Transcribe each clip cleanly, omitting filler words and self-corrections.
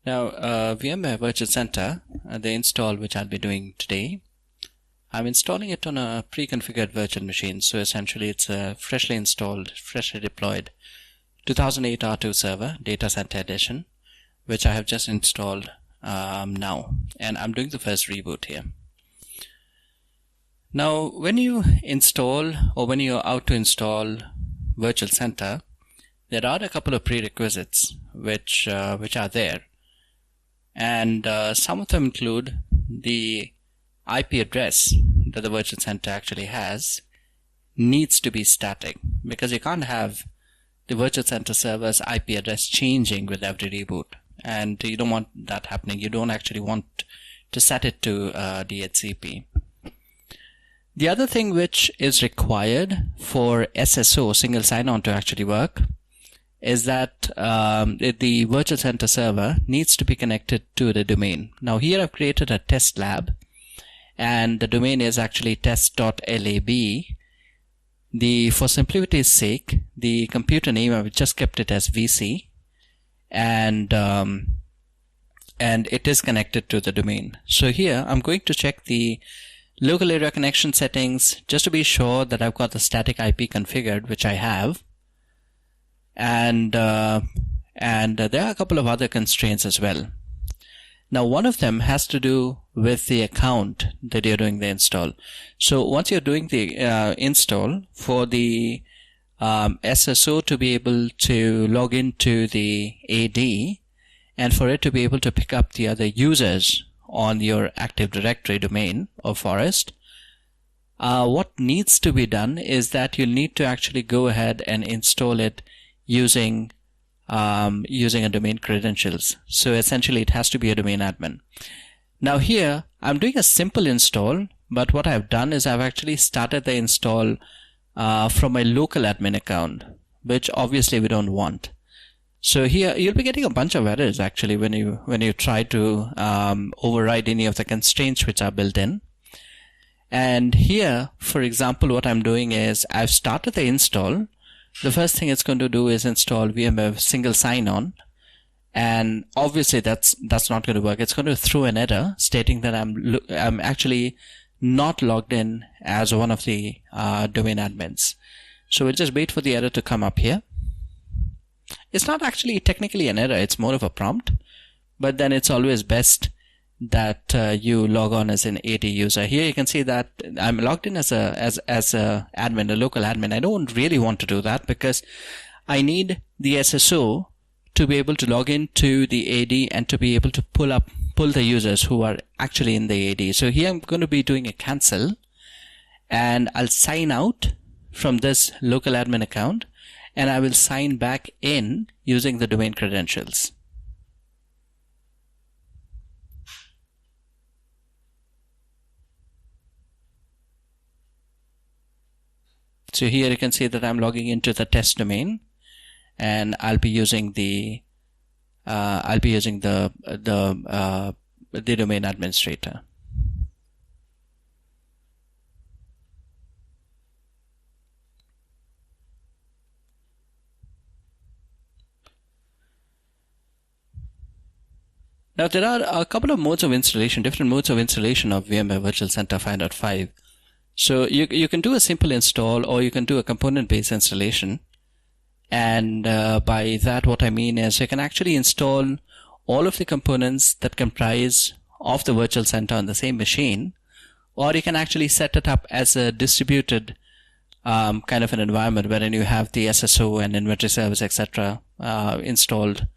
Now, VMware Virtual Center, the install which I'll be doing today, I'm installing it on a pre-configured virtual machine. So essentially it's a freshly installed, freshly deployed 2008 R2 server, Data Center Edition, which I have just installed now. And I'm doing the first reboot here. Now, when you install or when you're out to install Virtual Center, there are a couple of prerequisites which are there. And some of them include the IP address that the Virtual Center actually has needs to be static, because you can't have the Virtual Center server's IP address changing with every reboot, and you don't want that happening. You don't actually want to set it to DHCP. The other thing which is required for SSO, single sign-on, to actually work is that the Virtual Center server needs to be connected to the domain. Now here I've created a test lab, and the domain is actually test.lab. For simplicity's sake, the computer name, I've just kept it as VC, and it is connected to the domain. So here I'm going to check the local area connection settings just to be sure that I've got the static IP configured, which I have. And there are a couple of other constraints as well. Now, one of them has to do with the account that you're doing the install. So once you're doing the install, for the SSO to be able to log into the AD and for it to be able to pick up the other users on your Active Directory domain or forest, what needs to be done is that you'll need to actually go ahead and install it using a domain credentials. So essentially it has to be a domain admin. Now here I'm doing a simple install, but what I've done is I've actually started the install from my local admin account, which obviously we don't want. So here you'll be getting a bunch of errors actually when you try to override any of the constraints which are built in. And here, for example, what I'm doing is I've started the install. The first thing it's going to do is install VMware single sign-on, and obviously that's not going to work. It's going to throw an error stating that I'm actually not logged in as one of the domain admins. So we'll just wait for the error to come up here. It's not actually technically an error, it's more of a prompt, but then it's always best that you log on as an AD user. Here you can see that I'm logged in as a admin, a local admin. I don't really want to do that because I need the SSO to be able to log into the AD and to be able to pull the users who are actually in the AD. So here I'm going to be doing a cancel, and I'll sign out from this local admin account, and I will sign back in using the domain credentials. So here you can see that I'm logging into the test domain, and I'll be using the domain administrator. Now there are a couple of modes of installation, different modes of installation of VMware Virtual Center 5.5. So you can do a simple install, or you can do a component-based installation. And by that, what I mean is you can actually install all of the components that comprise of the Virtual Center on the same machine, or you can actually set it up as a distributed kind of an environment wherein you have the SSO and inventory service, etc. Installed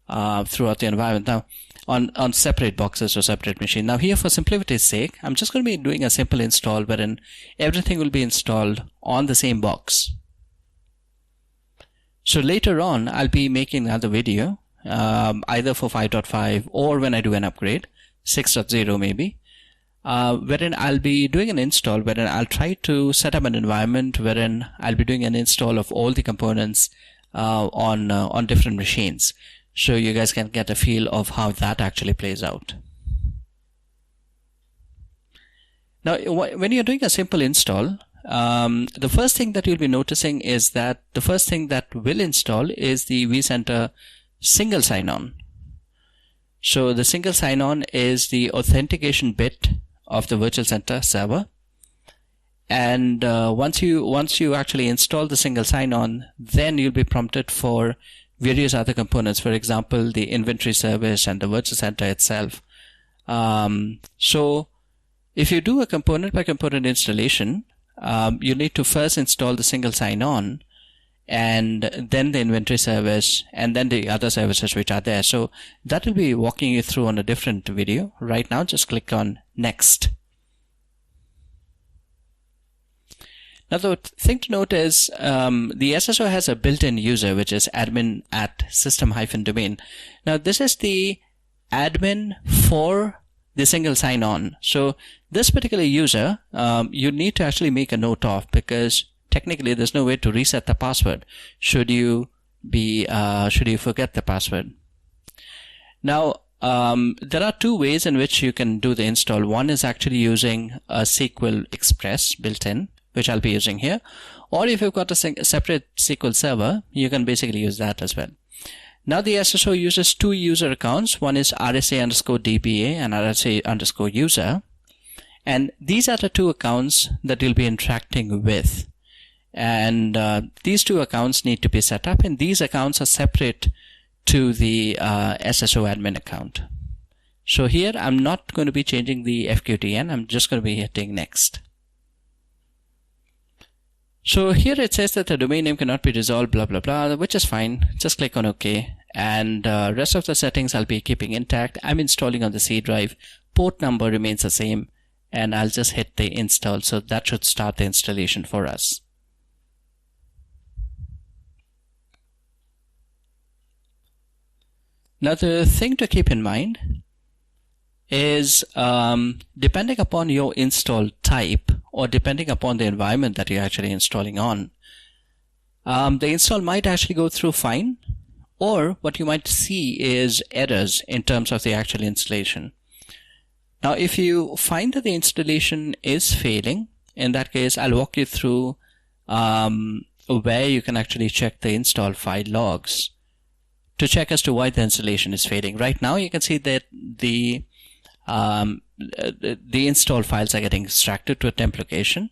throughout the environment. Now, on separate boxes or separate machine. Now here, for simplicity's sake, I'm just going to be doing a simple install wherein everything will be installed on the same box. So later on, I'll be making another video, either for 5.5 or when I do an upgrade, 6.0 maybe, wherein I'll be doing an install, wherein I'll try to set up an environment wherein I'll be doing an install of all the components on different machines. So you guys can get a feel of how that actually plays out. Now, when you're doing a simple install, the first thing that you'll be noticing is that the first thing that will install is the vCenter single sign-on. So the single sign-on is the authentication bit of the Virtual Center server. And once you actually install the single sign-on, then you'll be prompted for various other components. For example, the inventory service and the Virtual Center itself. So if you do a component by component installation, you need to first install the single sign-on, and then the inventory service, and then the other services which are there. So that will be walking you through on a different video. Right now, just click on Next. Now, the thing to note is the SSO has a built-in user, which is admin@system-domain. Now, this is the admin for the single sign-on. So this particular user, you need to actually make a note of, because technically there's no way to reset the password should you forget the password. Now, there are two ways in which you can do the install. One is actually using a SQL Express built-in, which I'll be using here. Or if you've got a separate SQL server, you can basically use that as well. Now the SSO uses two user accounts. One is RSA_DBA and RSA_user. And these are the two accounts that you'll be interacting with. And these two accounts need to be set up, and these accounts are separate to the SSO admin account. So here I'm not going to be changing the FQTN. I'm just going to be hitting Next. So here it says that the domain name cannot be resolved, blah, blah, blah, which is fine. Just click on OK. And rest of the settings I'll be keeping intact. I'm installing on the C drive. Port number remains the same. And I'll just hit the install. So that should start the installation for us. Now the thing to keep in mind is depending upon your install type, or depending upon the environment that you're actually installing on, the install might actually go through fine, or what you might see is errors in terms of the actual installation. Now if you find that the installation is failing, in that case I'll walk you through where you can actually check the install file logs to check as to why the installation is failing. Right now you can see that the install files are getting extracted to a temp location.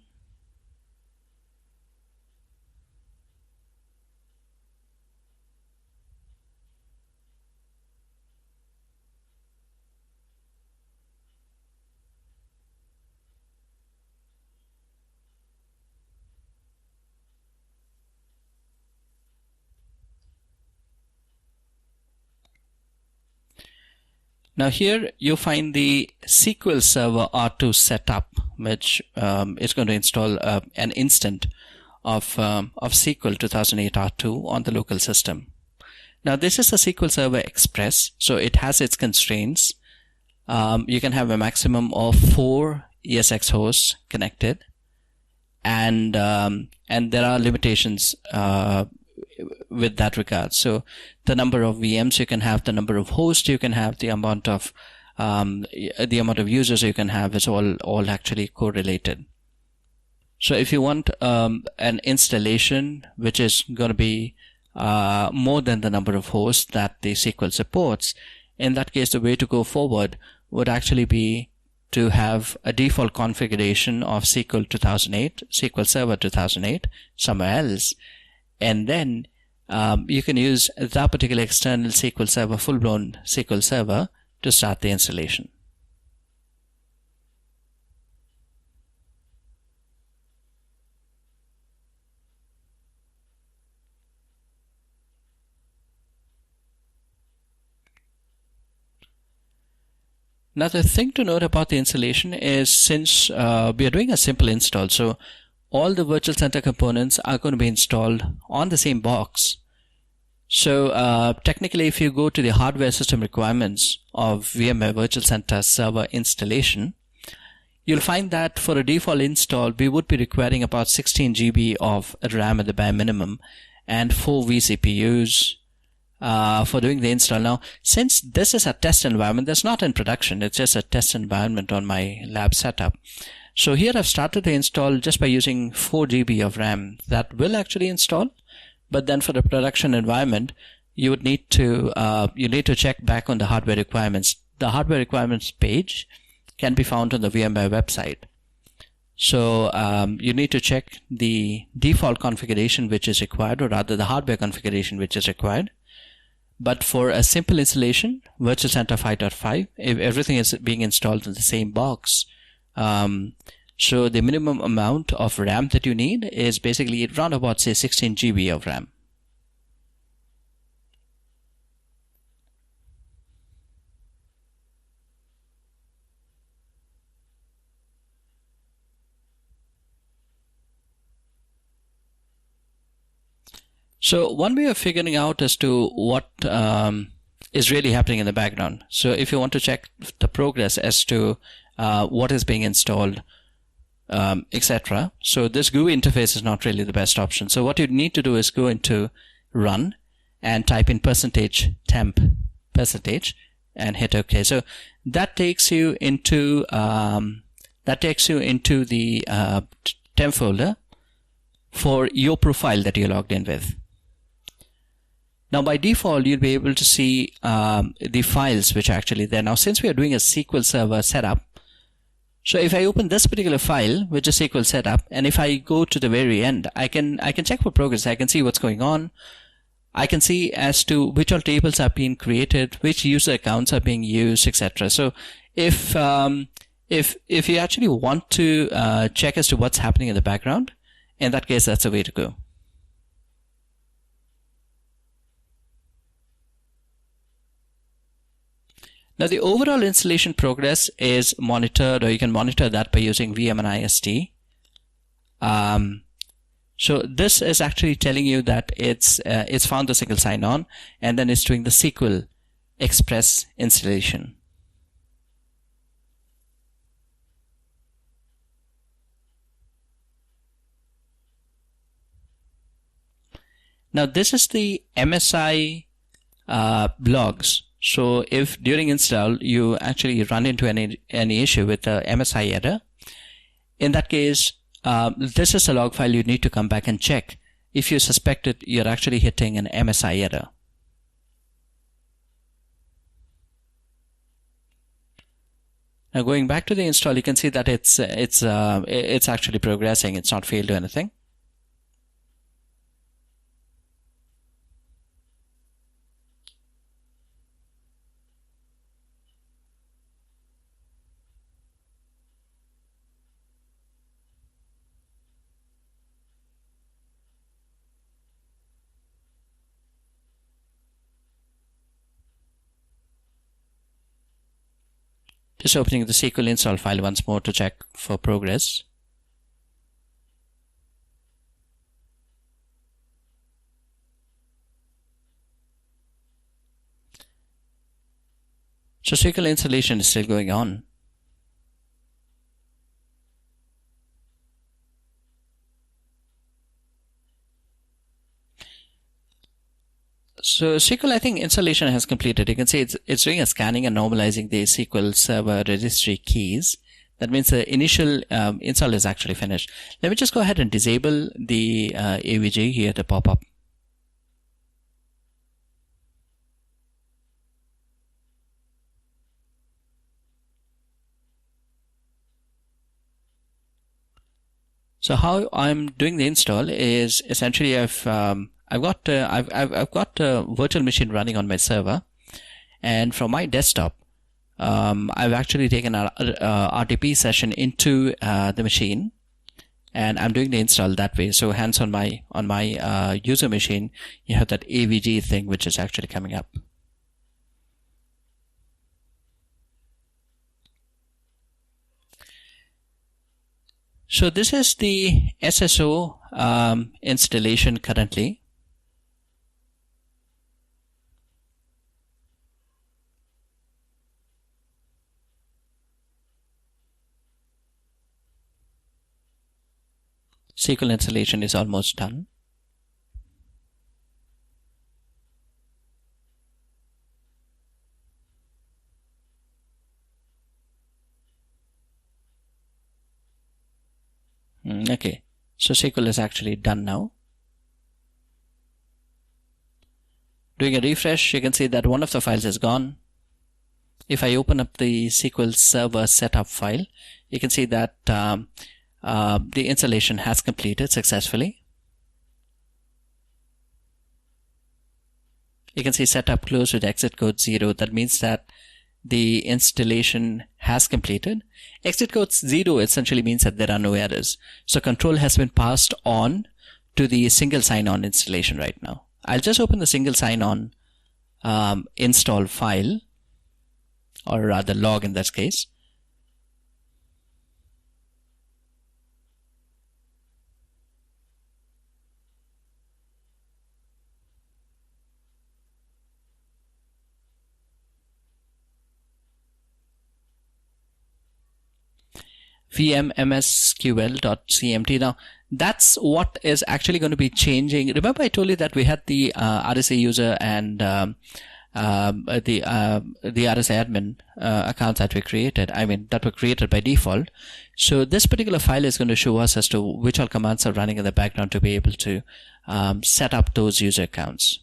Now here you find the SQL Server R2 setup, which is going to install an instant of SQL 2008 R2 on the local system. Now this is a SQL Server Express, so it has its constraints. You can have a maximum of 4 ESX hosts connected, and there are limitations with that regard. So the number of VMs you can have, the number of hosts you can have, the amount of users you can have is all actually correlated. So if you want an installation which is going to be more than the number of hosts that the SQL supports, in that case the way to go forward would actually be to have a default configuration of SQL 2008, SQL Server 2008 somewhere else, and then you can use that particular external SQL Server, full-blown SQL Server, to start the installation. Now the thing to note about the installation is, since we are doing a simple install, so all the Virtual Center components are going to be installed on the same box. So technically, if you go to the hardware system requirements of VMware Virtual Center server installation, you'll find that for a default install, we would be requiring about 16 GB of RAM at the bare minimum and 4 vCPUs for doing the install. Now, since this is a test environment, that's not in production, it's just a test environment on my lab setup. So here I've started the install just by using 4 GB of RAM. That will actually install, but then for the production environment, you would need to check back on the hardware requirements. The hardware requirements page can be found on the VMware website. So you need to check the default configuration which is required, or rather the hardware configuration which is required. But for a simple installation, Virtual Center 5.5, if everything is being installed in the same box, so the minimum amount of RAM that you need is basically around about, say, 16 GB of RAM. So one way of figuring out as to what is really happening in the background. So if you want to check the progress as to what is being installed, etc. So this GUI interface is not really the best option. So what you need to do is go into Run and type in %temp % and hit OK. So that takes you into the temp folder for your profile that you're logged in with. Now by default, you'll be able to see the files which are actually there. Now since we are doing a SQL Server setup, so if I open this particular file, which is SQL setup, and if I go to the very end, I can check for progress. I can see what's going on. I can see as to which all tables are being created, which user accounts are being used, etc. So if you actually want to check as to what's happening in the background, in that case, that's the way to go. Now the overall installation progress is monitored, or you can monitor that by using vMNIST. So this is actually telling you that it's found the single sign-on, and then it's doing the SQL Express installation. Now this is the MSI logs. So if during install you actually run into any issue with the MSI error, in that case, this is a log file you need to come back and check if you suspect it, you're actually hitting an MSI error. Now going back to the install, you can see that it's actually progressing. It's not failed or anything. Just opening the SQL install file once more to check for progress. So SQL installation is still going on. So SQL, I think installation has completed. You can see it's doing a scanning and normalizing the SQL Server registry keys. That means the initial install is actually finished. Let me just go ahead and disable the AVG here to pop up. So how I'm doing the install is essentially I've got a virtual machine running on my server, and from my desktop, I've actually taken a RTP session into the machine, and I'm doing the install that way. So hence on my user machine, you have that AVG thing which is actually coming up. So this is the SSO installation currently. SQL installation is almost done. Okay, so SQL is actually done now. Doing a refresh, you can see that one of the files is gone. If I open up the SQL Server setup file, you can see that the installation has completed successfully. You can see setup closed with exit code 0. That means that the installation has completed. Exit code 0 essentially means that there are no errors. So control has been passed on to the single sign-on installation right now. I'll just open the single sign-on install file, or rather log in this case. vmmsql.cmt. Now that's what is actually going to be changing. Remember I told you that we had the RSA user and the RSA admin accounts that we created. That were created by default. So this particular file is going to show us as to which all commands are running in the background to be able to set up those user accounts.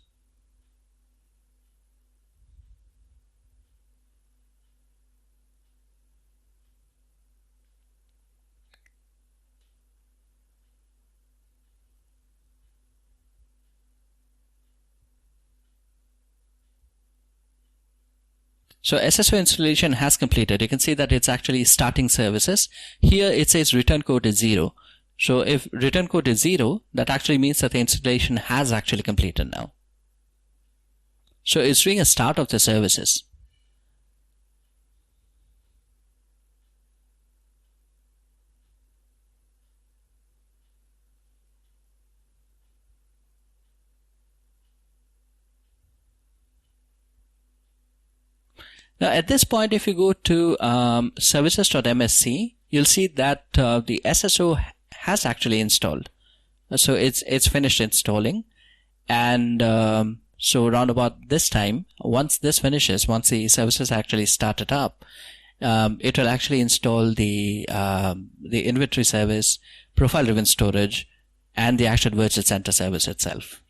So SSO installation has completed. You can see that it's actually starting services. Here it says return code is 0. So if return code is 0, that actually means that the installation has actually completed now. So it's doing a start of the services. Now at this point, if you go to services.msc, you'll see that the SSO has actually installed. So it's finished installing, and so around about this time, once this finishes, once the services actually started up, it will actually install the inventory service, profile-driven storage, and the actual Virtual Center service itself.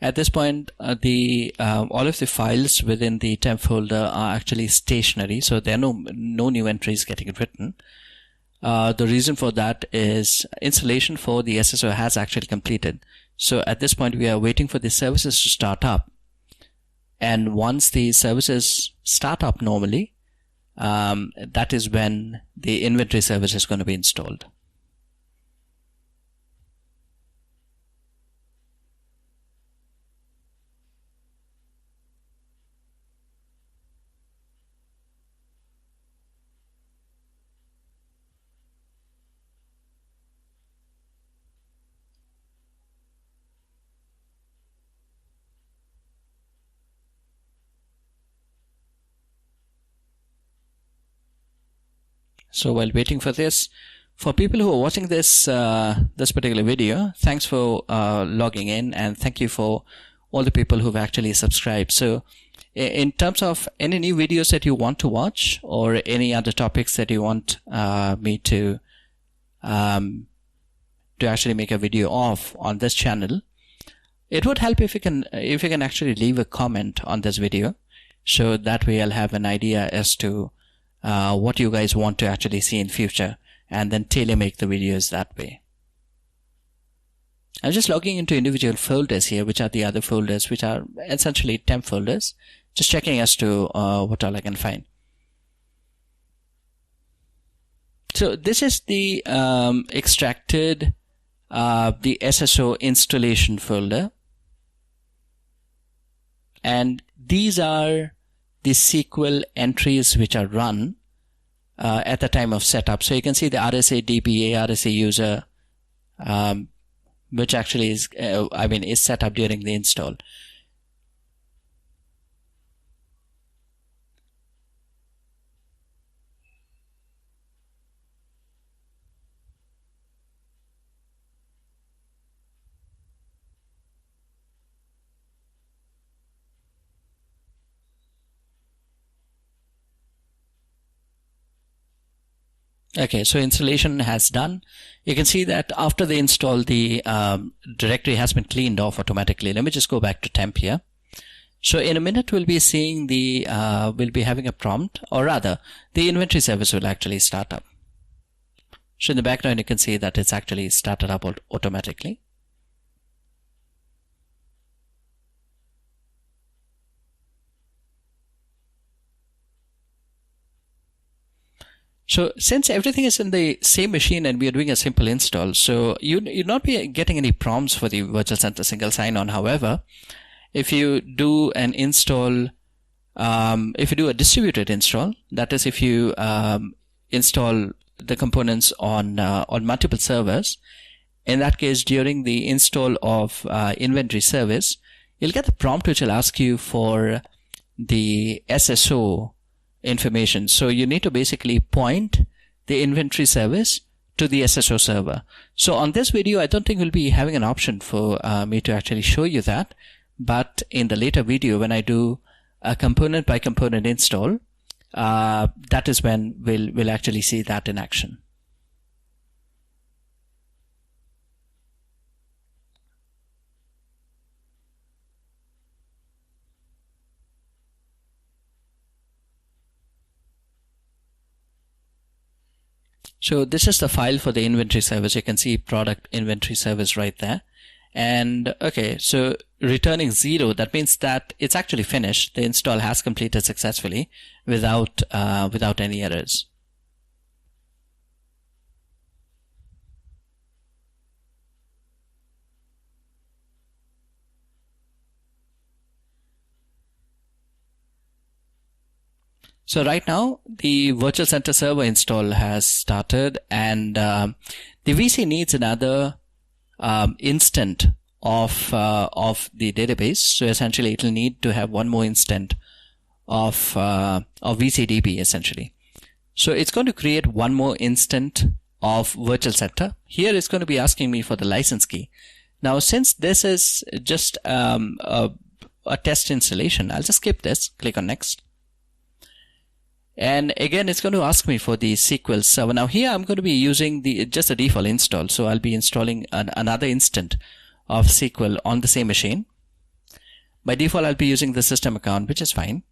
At this point, all of the files within the temp folder are actually stationary, so there are no new entries getting written. The reason for that is installation for the SSO has actually completed. So at this point, we are waiting for the services to start up. And once the services start up normally, that is when the inventory service is going to be installed. So while waiting for this, for people who are watching this this particular video, thanks for logging in, and thank you for all the people who've actually subscribed. So in terms of any new videos that you want to watch, or any other topics that you want me to actually make a video of on this channel, it would help if you can actually leave a comment on this video, so that way I'll have an idea as to what you guys want to actually see in future, and then tailor make the videos that way. I'm just logging into individual folders here, which are the other folders, which are essentially temp folders, just checking as to what all I can find. So this is the extracted the SSO installation folder, and these are the SQL entries which are run at the time of setup. So you can see the RSA DBA, RSA user, which actually is is set up during the install. Okay, so installation has done. You can see that after the install, the directory has been cleaned off automatically. Let me just go back to temp here. So in a minute, we'll be seeing we'll be having a prompt, or rather, the inventory service will actually start up. So in the background, you can see that it's actually started up automatically. So since everything is in the same machine and we are doing a simple install, so you'd not be getting any prompts for the Virtual Center single sign-on. However, if you do an install, if you do a distributed install, that is, if you install the components on multiple servers, in that case, during the install of inventory service, you'll get the prompt which will ask you for the SSO information. So you need to basically point the inventory service to the SSO server. So on this video, I don't think we'll be having an option for me to actually show you that. But in the later video, when I do a component by component install, that is when we'll actually see that in action. So this is the file for the inventory service. You can see product inventory service right there. And okay, so returning 0, that means that it's actually finished. The install has completed successfully without any errors. So right now, the Virtual Center server install has started, and the VC needs another instant of the database. So essentially, it'll need to have one more instant of VCDB essentially. So it's going to create one more instant of Virtual Center. Here it's going to be asking me for the license key. Now, since this is just a test installation, I'll just skip this, click on next. And again, it's going to ask me for the SQL server. Now here I'm going to be using just a default install. So I'll be installing another instant of SQL on the same machine. By default, I'll be using the system account, which is fine.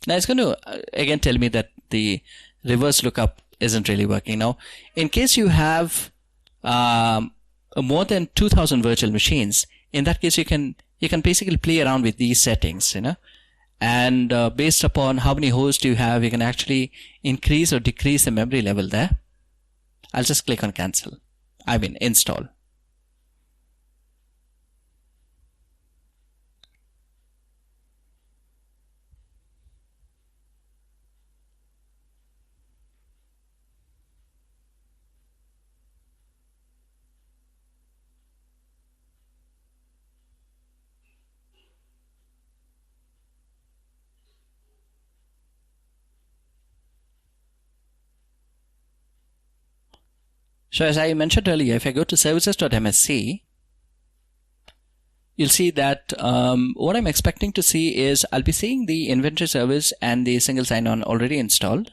Now it's going to again tell me that the reverse lookup isn't really working. Now, in case you have more than 2,000 virtual machines, in that case, you can basically play around with these settings, and based upon how many hosts you have, you can actually increase or decrease the memory level there. I'll just click on cancel. Install. So as I mentioned earlier, if I go to services.msc, you'll see that what I'm expecting to see is I'll be seeing the inventory service and the single sign-on already installed.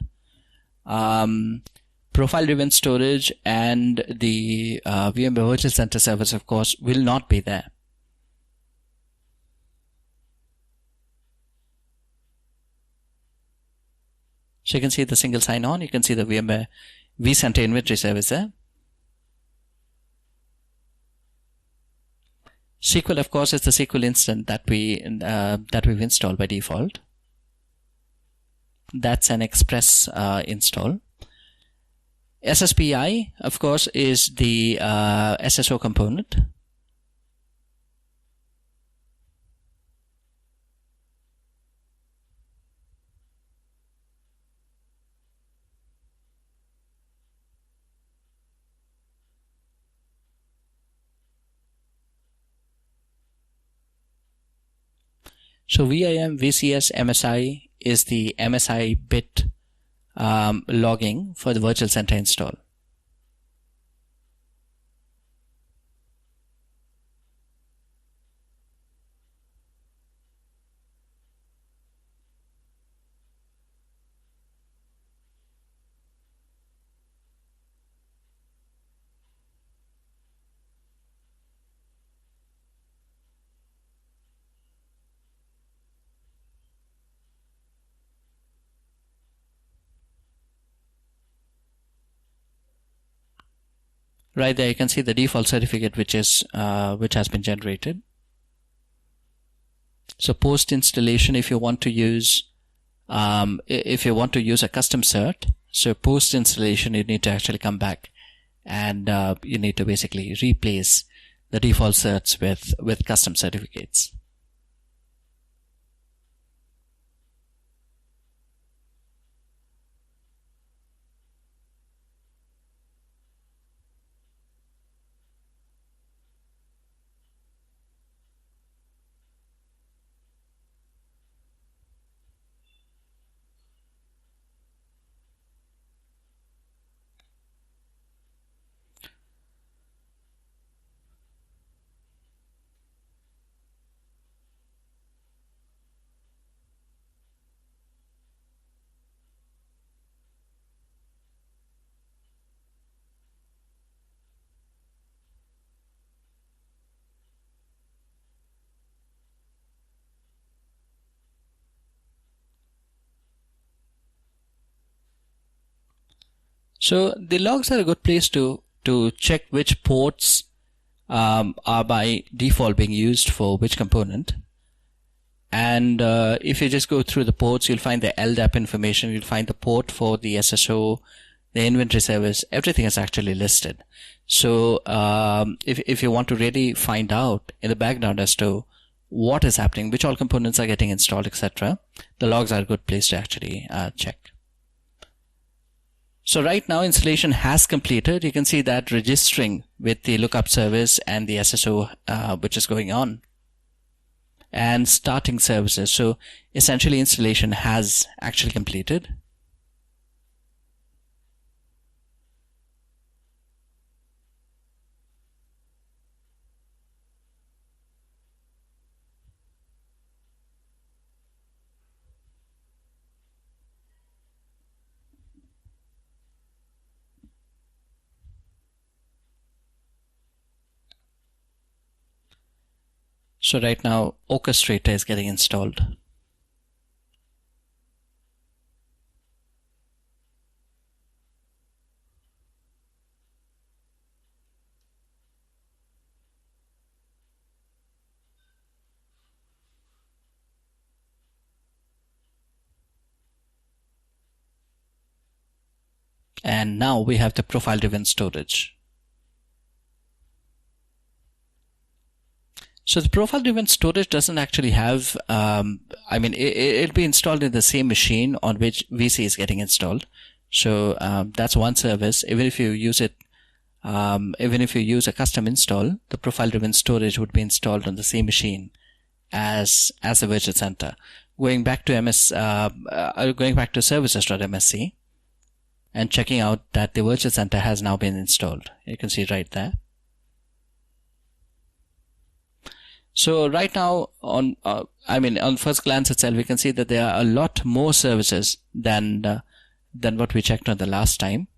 Profile-driven storage and the VMware Virtual Center service, of course, will not be there. So you can see the single sign-on, you can see the VMware vCenter inventory service there. SQL, of course, is the SQL instant that we've installed by default. That's an express install. SSPI, of course, is the SSO component. So VIM, VCS, MSI is the MSI bit logging for the Virtual Center install. Right there, you can see the default certificate which has been generated. So post installation, if you want to use a custom cert, so post installation, you need to actually come back and you need to basically replace the default certs with custom certificates. So the logs are a good place to check which ports are by default being used for which component. And if you just go through the ports, you'll find the LDAP information, you'll find the port for the SSO, the inventory service, everything is actually listed. So if you want to really find out in the background as to what is happening, which all components are getting installed, etc., the logs are a good place to actually check. So right now installation has completed. You can see that registering with the lookup service and the SSO which is going on, and starting services. So essentially installation has actually completed. So right now Orchestrator is getting installed. And now we have the profile-driven storage. So the profile-driven storage doesn't actually have, it'll be installed in the same machine on which VC is getting installed. So that's one service. Even if you use it, even if you use a custom install, the profile-driven storage would be installed on the same machine as a Virtual Center. Going back to services.msc and checking out that the Virtual Center has now been installed. You can see right there. So right now on first glance itself, we can see that there are a lot more services than what we checked on the last time.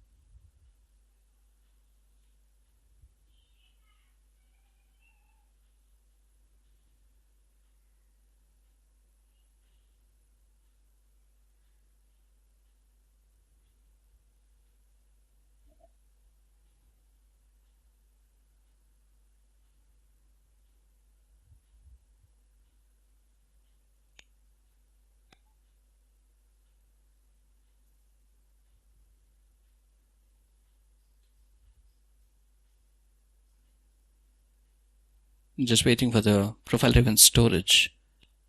Just waiting for the profile-driven storage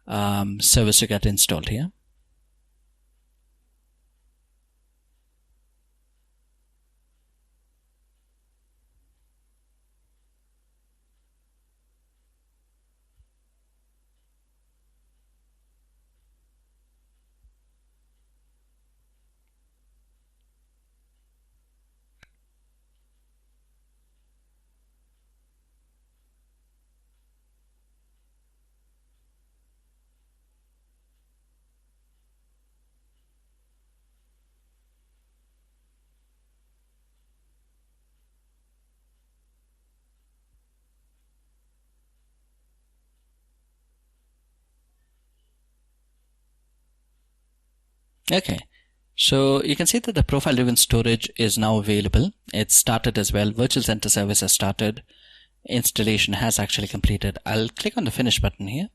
service to get installed here. Okay, so you can see that the profile-driven storage is now available, It's started as well. Virtual Center service has started. Installation has actually completed. I'll click on the finish button here.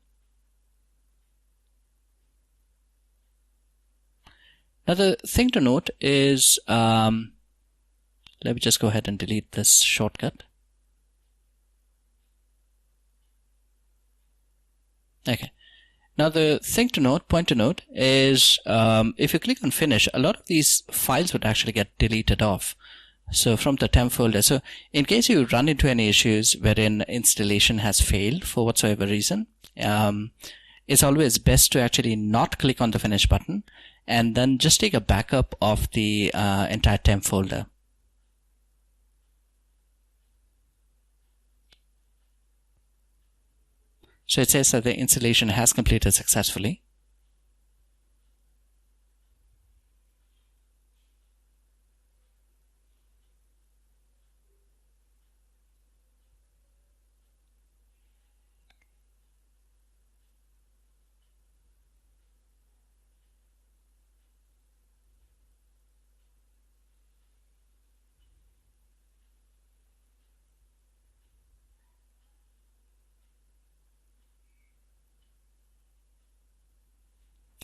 Now the thing to note is, let me just go ahead and delete this shortcut. Okay. Now the thing to note, point to note is, if you click on finish, a lot of these files would actually get deleted off. So from the temp folder. So in case you run into any issues wherein installation has failed for whatsoever reason, it's always best to actually not click on the finish button and then just take a backup of the entire temp folder. So it says that the installation has completed successfully.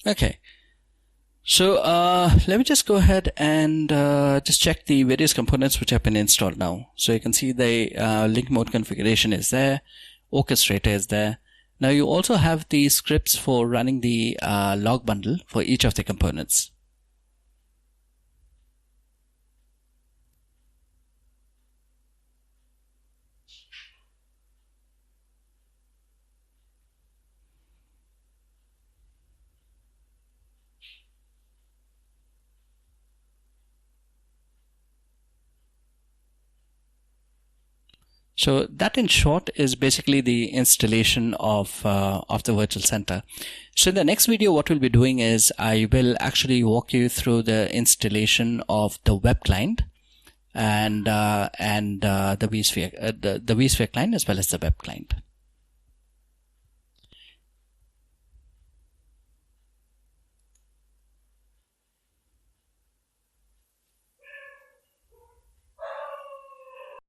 Okay, so let me just go ahead and just check the various components which have been installed now. So you can see the link mode configuration is there, orchestrator is there. Now you also have the scripts for running the log bundle for each of the components. So that in short is basically the installation of the Virtual Center. So in the next video, what we'll be doing is I will actually walk you through the installation of the web client and the vSphere, the vSphere client as well as the web client.